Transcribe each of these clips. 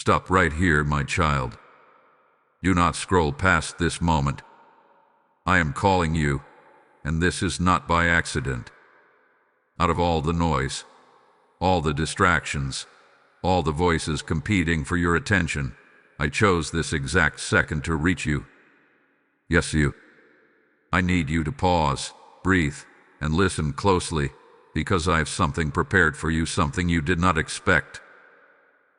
Stop right here, my child. Do not scroll past this moment. I am calling you, and this is not by accident. Out of all the noise, all the distractions, all the voices competing for your attention, I chose this exact second to reach you. Yes, you. I need you to pause, breathe, and listen closely, because I have something prepared for you, something you did not expect.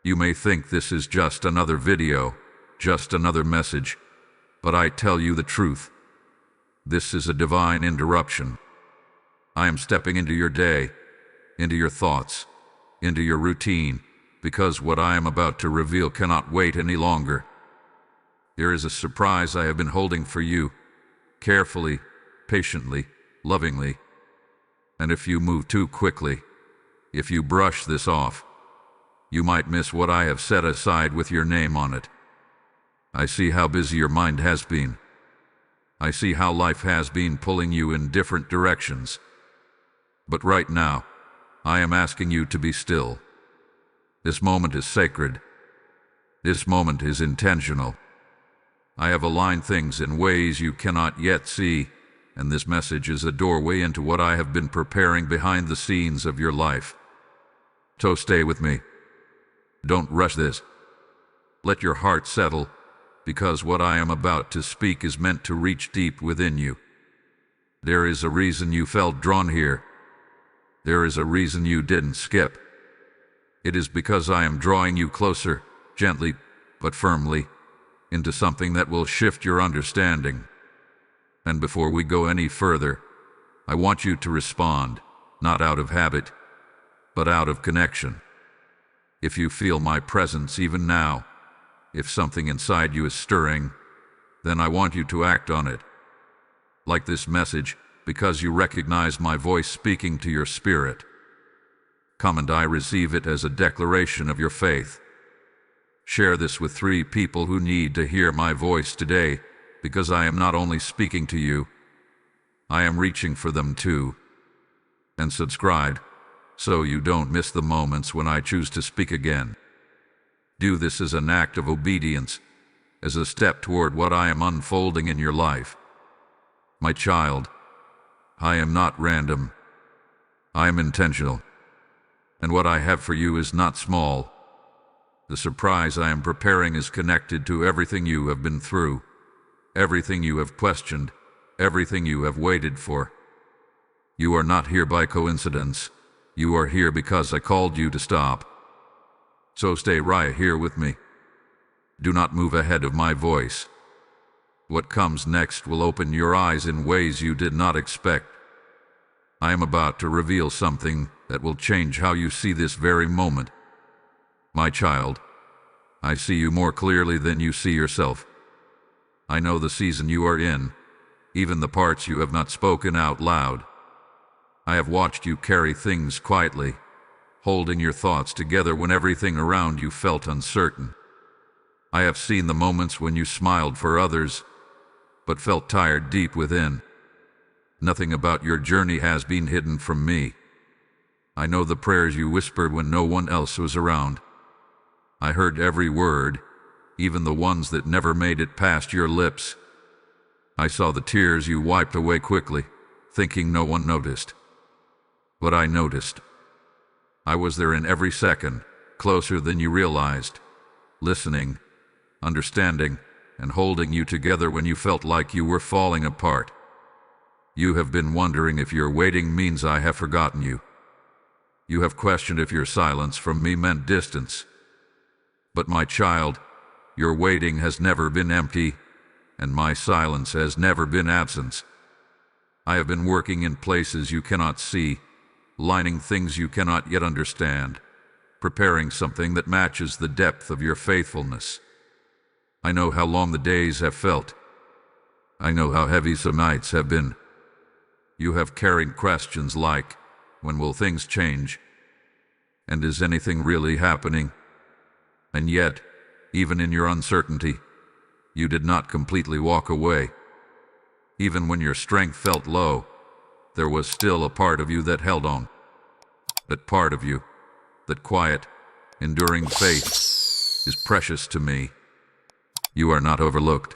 You may think this is just another video, just another message, but I tell you the truth. This is a divine interruption. I am stepping into your day, into your thoughts, into your routine, because what I am about to reveal cannot wait any longer. There is a surprise I have been holding for you, carefully, patiently, lovingly. And if you move too quickly, if you brush this off, you might miss what I have set aside with your name on it. I see how busy your mind has been. I see how life has been pulling you in different directions. But right now, I am asking you to be still. This moment is sacred. This moment is intentional. I have aligned things in ways you cannot yet see, and this message is a doorway into what I have been preparing behind the scenes of your life. So stay with me. Don't rush this. Let your heart settle, because what I am about to speak is meant to reach deep within you. There is a reason you felt drawn here. There is a reason you didn't skip. It is because I am drawing you closer, gently but firmly, into something that will shift your understanding. And before we go any further, I want you to respond, not out of habit, but out of connection. If you feel my presence even now, if something inside you is stirring, then I want you to act on it. Like this message, because you recognize my voice speaking to your spirit. Come and I receive it as a declaration of your faith. Share this with 3 people who need to hear my voice today, because I am not only speaking to you, I am reaching for them too. And subscribe, so you don't miss the moments when I choose to speak again. Do this as an act of obedience, as a step toward what I am unfolding in your life. My child, I am not random. I am intentional. And what I have for you is not small. The surprise I am preparing is connected to everything you have been through, everything you have questioned, everything you have waited for. You are not here by coincidence. You are here because I called you to stop. So stay right here with me. Do not move ahead of my voice. What comes next will open your eyes in ways you did not expect. I am about to reveal something that will change how you see this very moment. My child, I see you more clearly than you see yourself. I know the season you are in, even the parts you have not spoken out loud. I have watched you carry things quietly, holding your thoughts together when everything around you felt uncertain. I have seen the moments when you smiled for others, but felt tired deep within. Nothing about your journey has been hidden from me. I know the prayers you whispered when no one else was around. I heard every word, even the ones that never made it past your lips. I saw the tears you wiped away quickly, thinking no one noticed. But I noticed. I was there in every second, closer than you realized, listening, understanding, and holding you together when you felt like you were falling apart. You have been wondering if your waiting means I have forgotten you. You have questioned if your silence from me meant distance. But my child, your waiting has never been empty, and my silence has never been absence. I have been working in places you cannot see, lining things you cannot yet understand, preparing something that matches the depth of your faithfulness. I know how long the days have felt. I know how heavy some nights have been. You have carried questions like, when will things change? And is anything really happening? And yet, even in your uncertainty, you did not completely walk away. Even when your strength felt low, there was still a part of you that held on. That part of you, that quiet, enduring faith, is precious to me. You are not overlooked.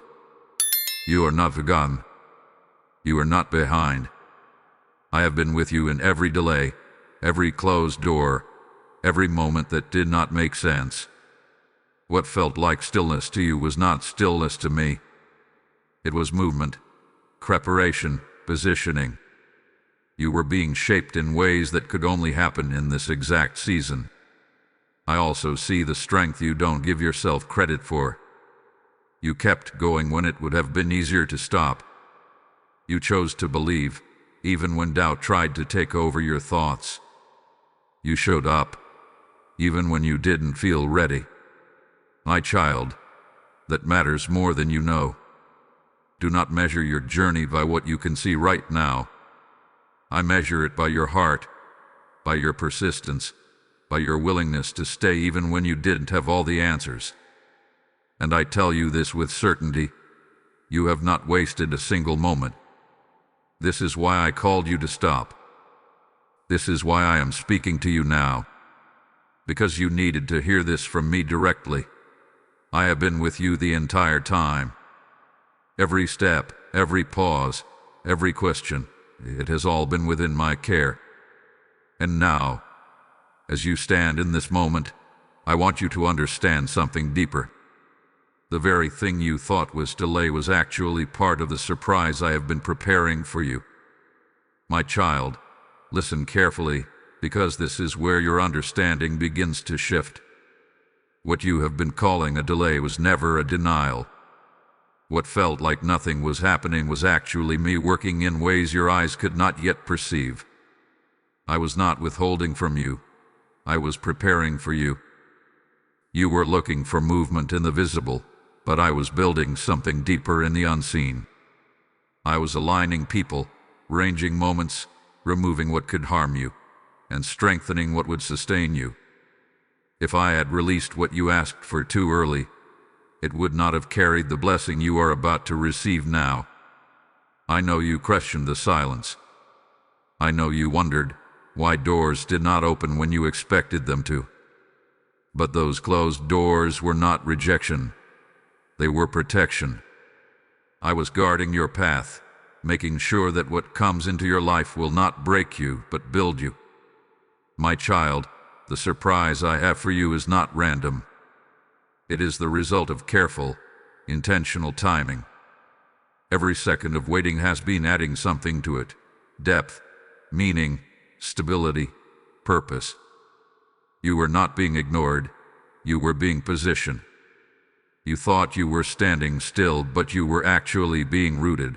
You are not forgotten. You are not behind. I have been with you in every delay, every closed door, every moment that did not make sense. What felt like stillness to you was not stillness to me. It was movement, preparation, positioning. You were being shaped in ways that could only happen in this exact season. I also see the strength you don't give yourself credit for. You kept going when it would have been easier to stop. You chose to believe, even when doubt tried to take over your thoughts. You showed up, even when you didn't feel ready. My child, that matters more than you know. Do not measure your journey by what you can see right now. I measure it by your heart, by your persistence, by your willingness to stay even when you didn't have all the answers. And I tell you this with certainty, you have not wasted a single moment. This is why I called you to stop. This is why I am speaking to you now. Because you needed to hear this from me directly. I have been with you the entire time. Every step, every pause, every question, it has all been within my care. And now, as you stand in this moment, I want you to understand something deeper. The very thing you thought was delay was actually part of the surprise I have been preparing for you. My child, listen carefully, because this is where your understanding begins to shift. What you have been calling a delay was never a denial. What felt like nothing was happening was actually me working in ways your eyes could not yet perceive. I was not withholding from you. I was preparing for you. You were looking for movement in the visible, but I was building something deeper in the unseen. I was aligning people, ranging moments, removing what could harm you, and strengthening what would sustain you. If I had released what you asked for too early, it would not have carried the blessing you are about to receive now. I know you questioned the silence. I know you wondered why doors did not open when you expected them to. But those closed doors were not rejection. They were protection. I was guarding your path, making sure that what comes into your life will not break you, but build you. My child, the surprise I have for you is not random. It is the result of careful, intentional timing. Every second of waiting has been adding something to it: depth, meaning, stability, purpose. You were not being ignored. You were being positioned. You thought you were standing still, but you were actually being rooted.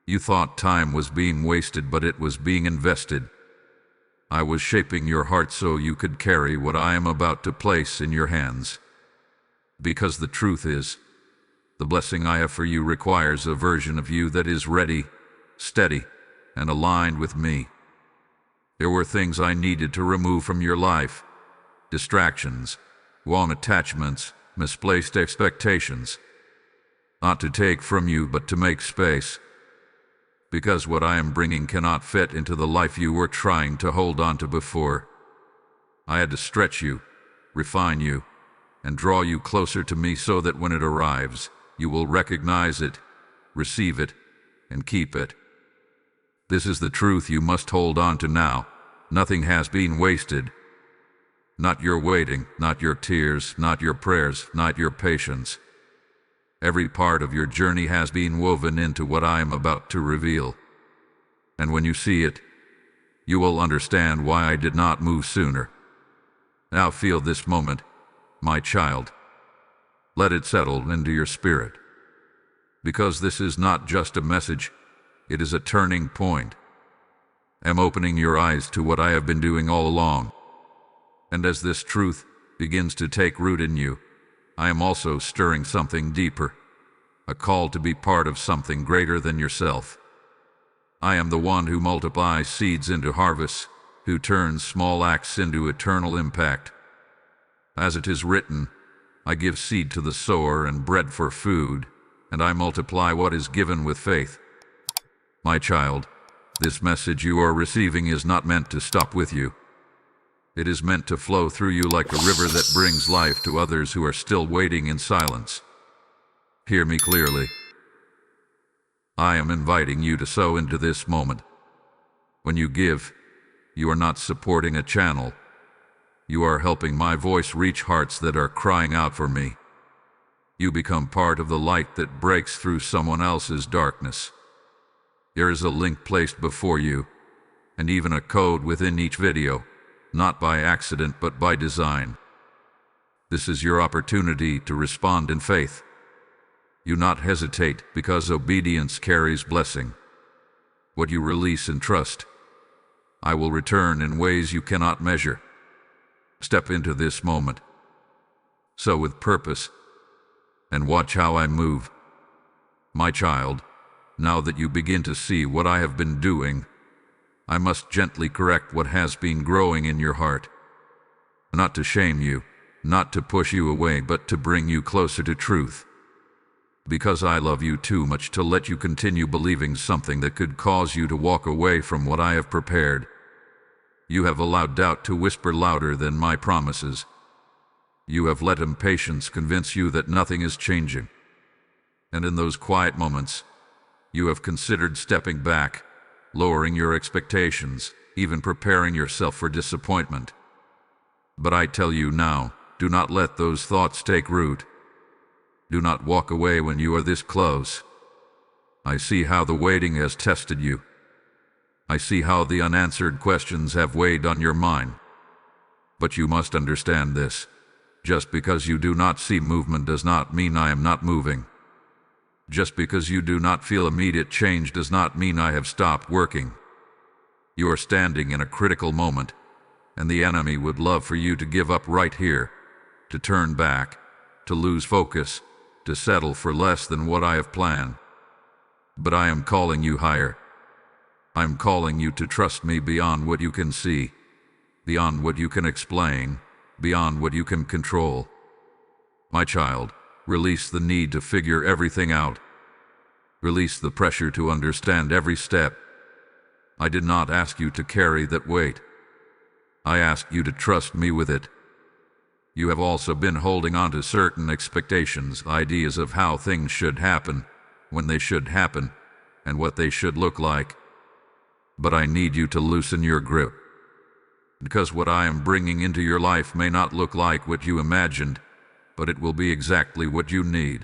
You thought time was being wasted, but it was being invested. I was shaping your heart so you could carry what I am about to place in your hands. Because the truth is, the blessing I have for you requires a version of you that is ready, steady, and aligned with me. There were things I needed to remove from your life: distractions, wrong attachments, misplaced expectations. Not to take from you, but to make space. Because what I am bringing cannot fit into the life you were trying to hold on to before. I had to stretch you, refine you, and draw you closer to me so that when it arrives, you will recognize it, receive it, and keep it. This is the truth you must hold on to now. Nothing has been wasted. Not your waiting, not your tears, not your prayers, not your patience. Every part of your journey has been woven into what I am about to reveal. And when you see it, you will understand why I did not move sooner. Now feel this moment, my child. Let it settle into your spirit. Because this is not just a message, it is a turning point. I'm opening your eyes to what I have been doing all along. And as this truth begins to take root in you, I am also stirring something deeper, a call to be part of something greater than yourself. I am the one who multiplies seeds into harvests, who turns small acts into eternal impact. As it is written, I give seed to the sower and bread for food, and I multiply what is given with faith. My child, this message you are receiving is not meant to stop with you. It is meant to flow through you like a river that brings life to others who are still waiting in silence. Hear me clearly. I am inviting you to sow into this moment. When you give, you are not supporting a channel. You are helping my voice reach hearts that are crying out for me. You become part of the light that breaks through someone else's darkness. There is a link placed before you, and even a code within each video, not by accident but by design. This is your opportunity to respond in faith. You not hesitate, because obedience carries blessing. What you release in trust, I will return in ways you cannot measure. Step into this moment. Sow with purpose, and watch how I move. My child, now that you begin to see what I have been doing, I must gently correct what has been growing in your heart. Not to shame you, not to push you away, but to bring you closer to truth. Because I love you too much to let you continue believing something that could cause you to walk away from what I have prepared. You have allowed doubt to whisper louder than my promises. You have let impatience convince you that nothing is changing. And in those quiet moments, you have considered stepping back, lowering your expectations, even preparing yourself for disappointment. But I tell you now, do not let those thoughts take root. Do not walk away when you are this close. I see how the waiting has tested you. I see how the unanswered questions have weighed on your mind. But you must understand this. Just because you do not see movement does not mean I am not moving. Just because you do not feel immediate change does not mean I have stopped working. You are standing in a critical moment, and the enemy would love for you to give up right here, to turn back, to lose focus, to settle for less than what I have planned. But I am calling you higher. I am calling you to trust me beyond what you can see, beyond what you can explain, beyond what you can control. My child, release the need to figure everything out. Release the pressure to understand every step. I did not ask you to carry that weight. I asked you to trust me with it. You have also been holding on to certain expectations, ideas of how things should happen, when they should happen, and what they should look like. But I need you to loosen your grip. Because what I am bringing into your life may not look like what you imagined, but it will be exactly what you need.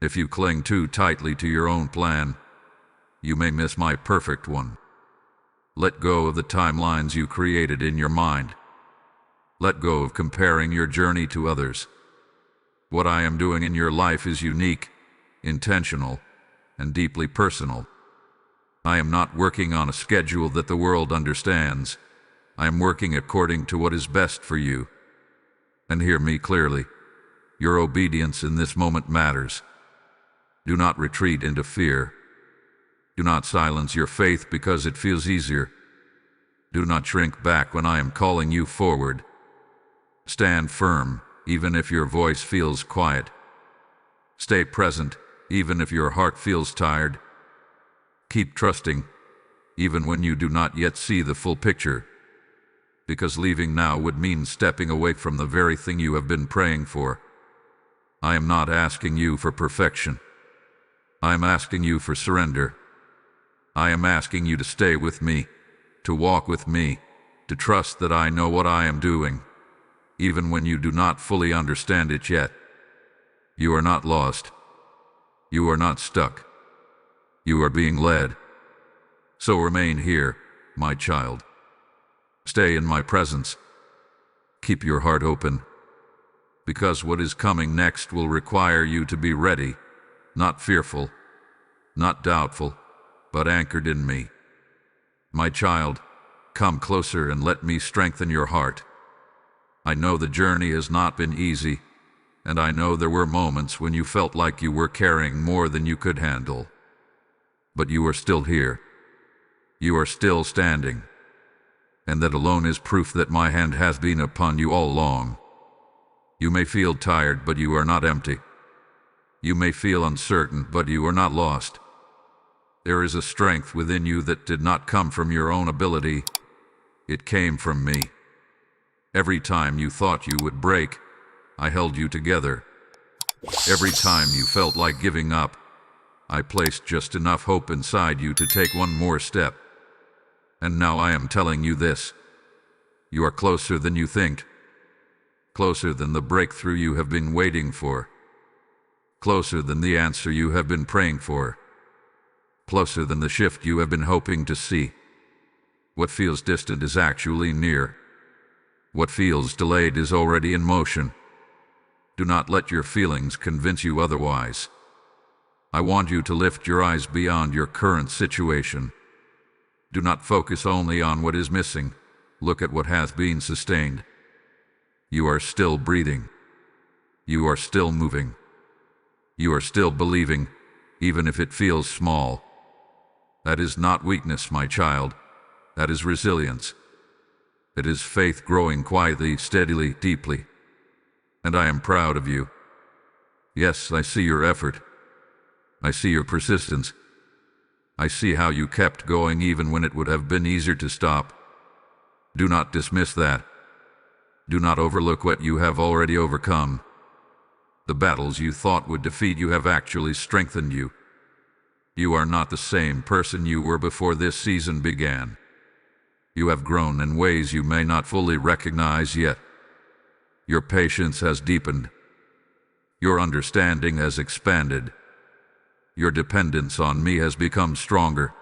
If you cling too tightly to your own plan, you may miss my perfect one. Let go of the timelines you created in your mind. Let go of comparing your journey to others. What I am doing in your life is unique, intentional, and deeply personal. I am not working on a schedule that the world understands. I am working according to what is best for you. And hear me clearly. Your obedience in this moment matters. Do not retreat into fear. Do not silence your faith because it feels easier. Do not shrink back when I am calling you forward. Stand firm, even if your voice feels quiet. Stay present, even if your heart feels tired. Keep trusting, even when you do not yet see the full picture. Because leaving now would mean stepping away from the very thing you have been praying for. I am not asking you for perfection. I am asking you for surrender. I am asking you to stay with me, to walk with me, to trust that I know what I am doing, even when you do not fully understand it yet. You are not lost. You are not stuck. You are being led. So remain here, my child. Stay in my presence. Keep your heart open, because what is coming next will require you to be ready, not fearful, not doubtful, but anchored in me. My child, come closer and let me strengthen your heart. I know the journey has not been easy, and I know there were moments when you felt like you were carrying more than you could handle. But you are still here. You are still standing. And that alone is proof that my hand has been upon you all along. You may feel tired, but you are not empty. You may feel uncertain, but you are not lost. There is a strength within you that did not come from your own ability. It came from me. Every time you thought you would break, I held you together. Every time you felt like giving up, I placed just enough hope inside you to take one more step. And now I am telling you this. You are closer than you think. Closer than the breakthrough you have been waiting for. Closer than the answer you have been praying for. Closer than the shift you have been hoping to see. What feels distant is actually near. What feels delayed is already in motion. Do not let your feelings convince you otherwise. I want you to lift your eyes beyond your current situation. Do not focus only on what is missing. Look at what has been sustained. You are still breathing. You are still moving. You are still believing, even if it feels small. That is not weakness, my child. That is resilience. It is faith growing quietly, steadily, deeply. And I am proud of you. Yes, I see your effort. I see your persistence. I see how you kept going even when it would have been easier to stop. Do not dismiss that. Do not overlook what you have already overcome. The battles you thought would defeat you have actually strengthened you. You are not the same person you were before this season began. You have grown in ways you may not fully recognize yet. Your patience has deepened. Your understanding has expanded. Your dependence on me has become stronger.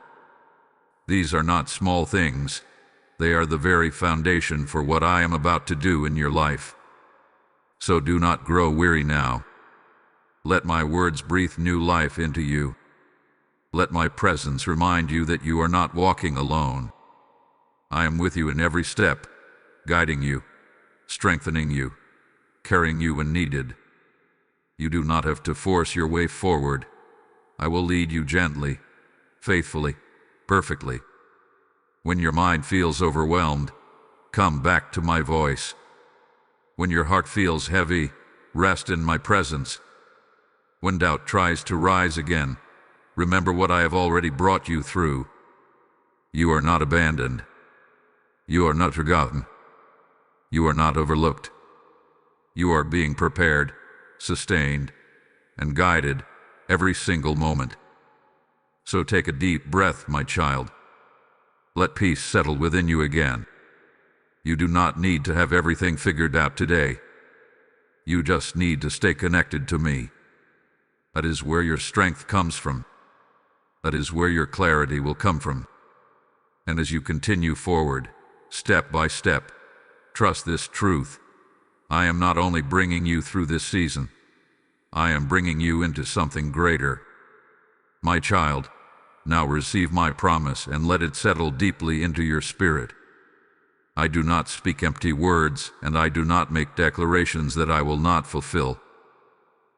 These are not small things. They are the very foundation for what I am about to do in your life. So do not grow weary now. Let my words breathe new life into you. Let my presence remind you that you are not walking alone. I am with you in every step, guiding you, strengthening you, carrying you when needed. You do not have to force your way forward. I will lead you gently, faithfully, perfectly. When your mind feels overwhelmed, come back to my voice. When your heart feels heavy, rest in my presence. When doubt tries to rise again, remember what I have already brought you through. You are not abandoned. You are not forgotten. You are not overlooked. You are being prepared, sustained, and guided every single moment. So take a deep breath, my child. Let peace settle within you again. You do not need to have everything figured out today. You just need to stay connected to me. That is where your strength comes from. That is where your clarity will come from. And as you continue forward, step by step, trust this truth. I am not only bringing you through this season, I am bringing you into something greater. My child, now receive my promise and let it settle deeply into your spirit. I do not speak empty words, and I do not make declarations that I will not fulfill.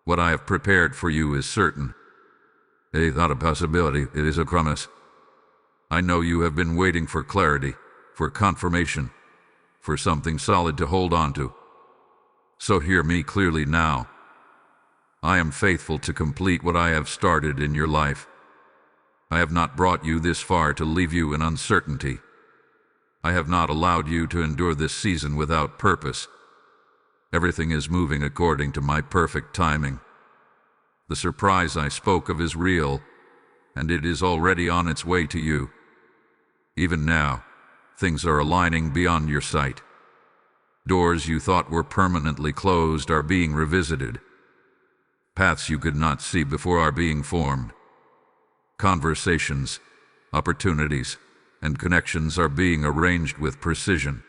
What I have prepared for you is certain. It is not a possibility, it is a promise. I know you have been waiting for clarity, for confirmation, for something solid to hold on to. So hear me clearly now. I am faithful to complete what I have started in your life. I have not brought you this far to leave you in uncertainty. I have not allowed you to endure this season without purpose. Everything is moving according to my perfect timing. The surprise I spoke of is real, and it is already on its way to you. Even now, things are aligning beyond your sight. Doors you thought were permanently closed are being revisited. Paths you could not see before are being formed. Conversations, opportunities, and connections are being arranged with precision.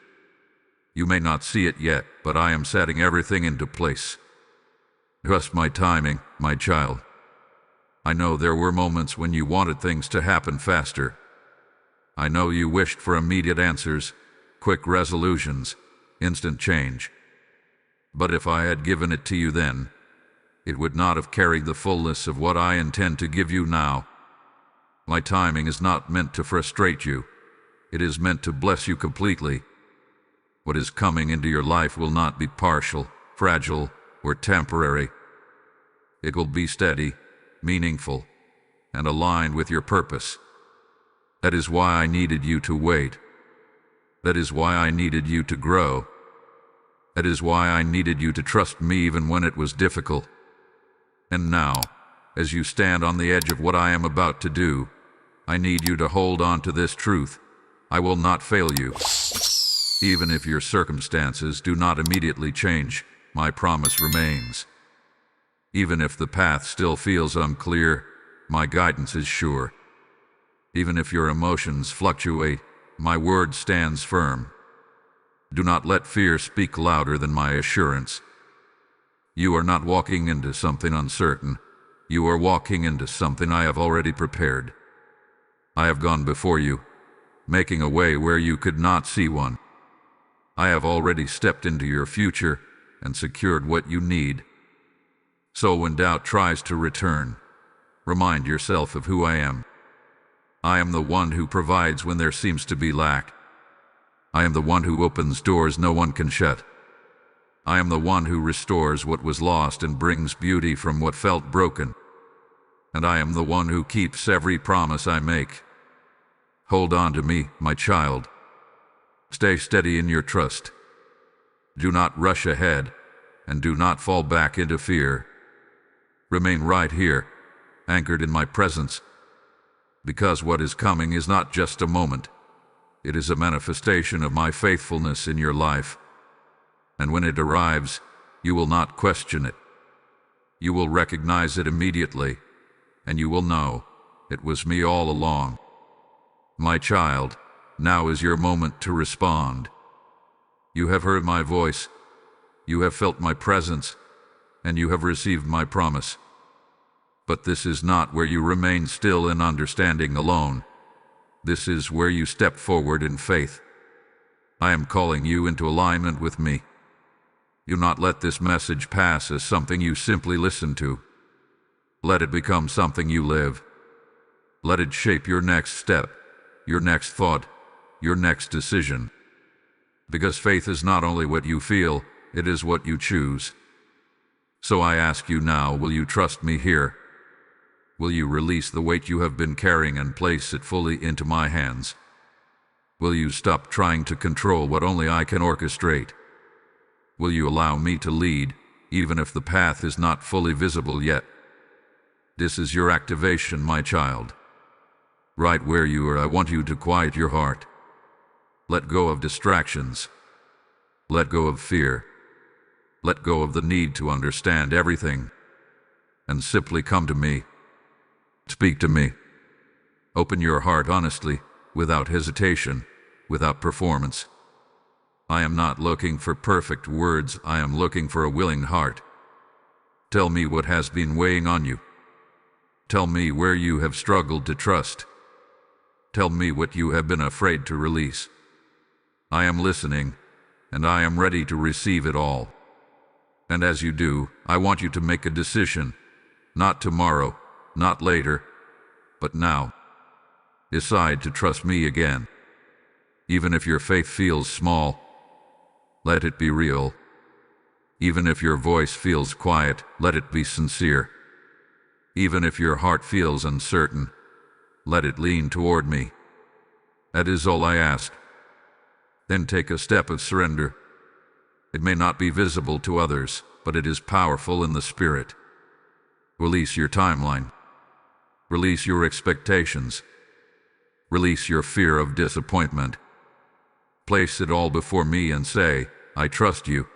You may not see it yet, but I am setting everything into place. Trust my timing, my child. I know there were moments when you wanted things to happen faster. I know you wished for immediate answers, quick resolutions, instant change. But if I had given it to you then, it would not have carried the fullness of what I intend to give you now. My timing is not meant to frustrate you. It is meant to bless you completely. What is coming into your life will not be partial, fragile, or temporary. It will be steady, meaningful, and aligned with your purpose. That is why I needed you to wait. That is why I needed you to grow. That is why I needed you to trust me even when it was difficult. And now, as you stand on the edge of what I am about to do, I need you to hold on to this truth. I will not fail you. Even if your circumstances do not immediately change, my promise remains. Even if the path still feels unclear, my guidance is sure. Even if your emotions fluctuate, my word stands firm. Do not let fear speak louder than my assurance. You are not walking into something uncertain. You are walking into something I have already prepared. I have gone before you, making a way where you could not see one. I have already stepped into your future and secured what you need. So when doubt tries to return, remind yourself of who I am. I am the one who provides when there seems to be lack. I am the one who opens doors no one can shut. I am the one who restores what was lost and brings beauty from what felt broken. And I am the one who keeps every promise I make. Hold on to me, my child. Stay steady in your trust. Do not rush ahead, and do not fall back into fear. Remain right here, anchored in my presence, because what is coming is not just a moment. It is a manifestation of my faithfulness in your life. And when it arrives, you will not question it. You will recognize it immediately, and you will know it was me all along. My child, now is your moment to respond. You have heard my voice, you have felt my presence, and you have received my promise. But this is not where you remain still in understanding alone. This is where you step forward in faith. I am calling you into alignment with me. Do not let this message pass as something you simply listen to. Let it become something you live. Let it shape your next step, your next thought, your next decision. Because faith is not only what you feel, it is what you choose. So I ask you now, will you trust me here? Will you release the weight you have been carrying and place it fully into my hands? Will you stop trying to control what only I can orchestrate? Will you allow me to lead, even if the path is not fully visible yet? This is your activation, my child. Right where you are, I want you to quiet your heart. Let go of distractions. Let go of fear. Let go of the need to understand everything. And simply come to me. Speak to me. Open your heart honestly, without hesitation, without performance. I am not looking for perfect words, I am looking for a willing heart. Tell me what has been weighing on you. Tell me where you have struggled to trust. Tell me what you have been afraid to release. I am listening, and I am ready to receive it all. And as you do, I want you to make a decision. Not tomorrow, not later, but now. Decide to trust me again. Even if your faith feels small, let it be real. Even if your voice feels quiet, let it be sincere. Even if your heart feels uncertain, let it lean toward me. That is all I ask. Then take a step of surrender. It may not be visible to others, but it is powerful in the spirit. Release your timeline. Release your expectations. Release your fear of disappointment. Place it all before me and say, I trust you.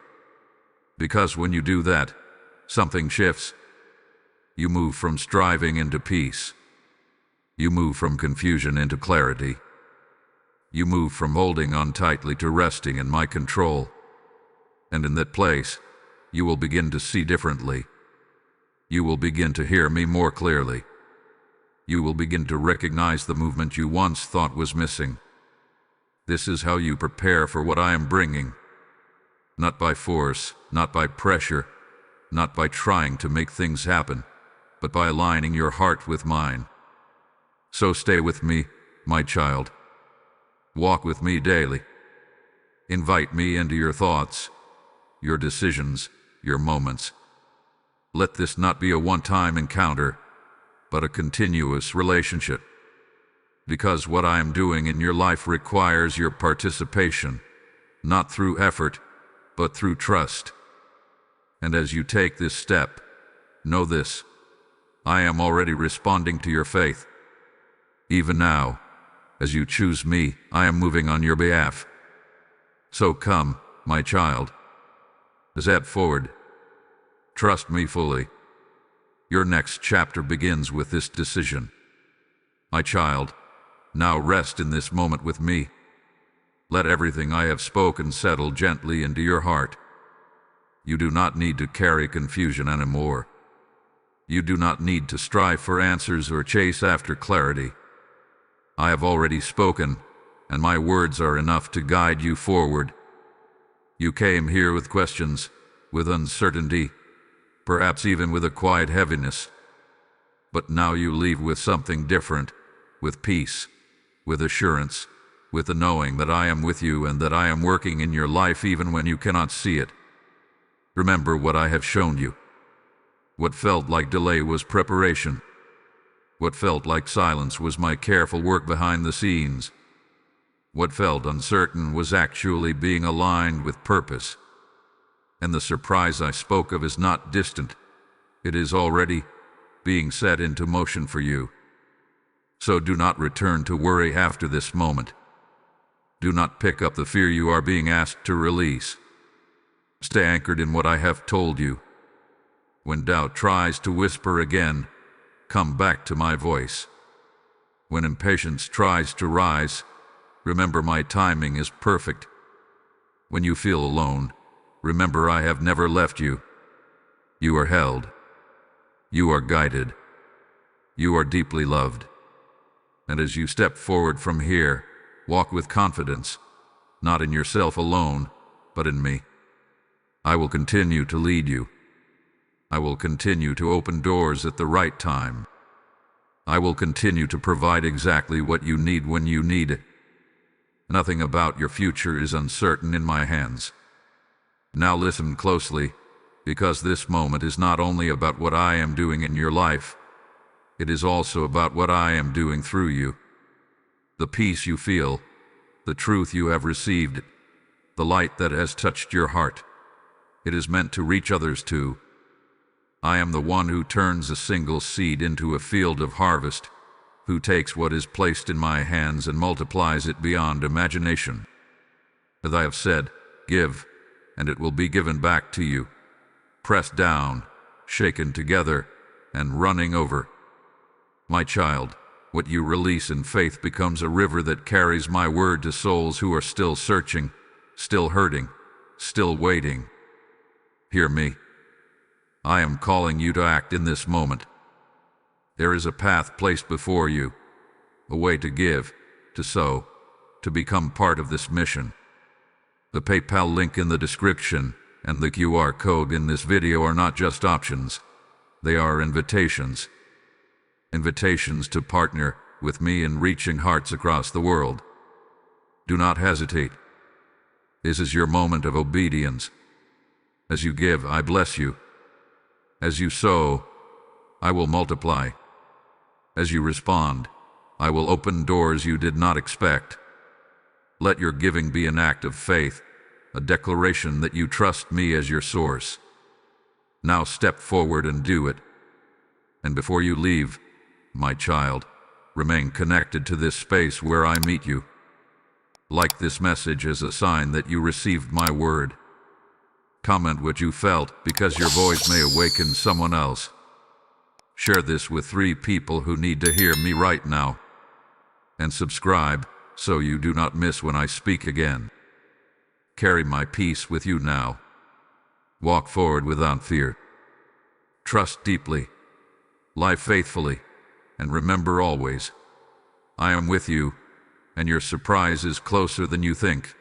Because when you do that, something shifts. You move from striving into peace. You move from confusion into clarity. You move from holding on tightly to resting in my control. And in that place, you will begin to see differently. You will begin to hear me more clearly. You will begin to recognize the movement you once thought was missing. This is how you prepare for what I am bringing. Not by force, not by pressure, not by trying to make things happen, but by aligning your heart with mine. So stay with me, my child. Walk with me daily. Invite me into your thoughts, your decisions, your moments. Let this not be a one-time encounter, but a continuous relationship. Because what I am doing in your life requires your participation, not through effort, but through trust. And as you take this step, know this: I am already responding to your faith. Even now, as you choose me, I am moving on your behalf. So come, my child. Step forward. Trust me fully. Your next chapter begins with this decision. My child, now rest in this moment with me. Let everything I have spoken settle gently into your heart. You do not need to carry confusion anymore. You do not need to strive for answers or chase after clarity. I have already spoken, and my words are enough to guide you forward. You came here with questions, with uncertainty, perhaps even with a quiet heaviness. But now you leave with something different, with peace, with assurance, with the knowing that I am with you and that I am working in your life even when you cannot see it. Remember what I have shown you. What felt like delay was preparation. What felt like silence was my careful work behind the scenes. What felt uncertain was actually being aligned with purpose. And the surprise I spoke of is not distant. It is already being set into motion for you. So do not return to worry after this moment. Do not pick up the fear you are being asked to release. Stay anchored in what I have told you. When doubt tries to whisper again, come back to my voice. When impatience tries to rise, remember my timing is perfect. When you feel alone, remember I have never left you. You are held. You are guided. You are deeply loved. And as you step forward from here, walk with confidence, not in yourself alone, but in me. I will continue to lead you. I will continue to open doors at the right time. I will continue to provide exactly what you need when you need it. Nothing about your future is uncertain in my hands. Now listen closely, because this moment is not only about what I am doing in your life, it is also about what I am doing through you. The peace you feel, the truth you have received, the light that has touched your heart, it is meant to reach others too. I am the one who turns a single seed into a field of harvest, who takes what is placed in my hands and multiplies it beyond imagination. As I have said, give, and it will be given back to you, pressed down, shaken together, and running over. My child, what you release in faith becomes a river that carries my word to souls who are still searching, still hurting, still waiting. Hear me. I am calling you to act in this moment. There is a path placed before you, a way to give, to sow, to become part of this mission. The PayPal link in the description and the QR code in this video are not just options. They are invitations. Invitations to partner with me in reaching hearts across the world. Do not hesitate. This is your moment of obedience. As you give, I bless you. As you sow, I will multiply. As you respond, I will open doors you did not expect. Let your giving be an act of faith, a declaration that you trust me as your source. Now step forward and do it. And before you leave, my child, remain connected to this space where I meet you. Like this message as a sign that you received my word. Comment what you felt, because your voice may awaken someone else. Share this with 3 people who need to hear me right now. And subscribe, so you do not miss when I speak again. Carry my peace with you now. Walk forward without fear. Trust deeply. Live faithfully. And remember always, I am with you, and your surprise is closer than you think.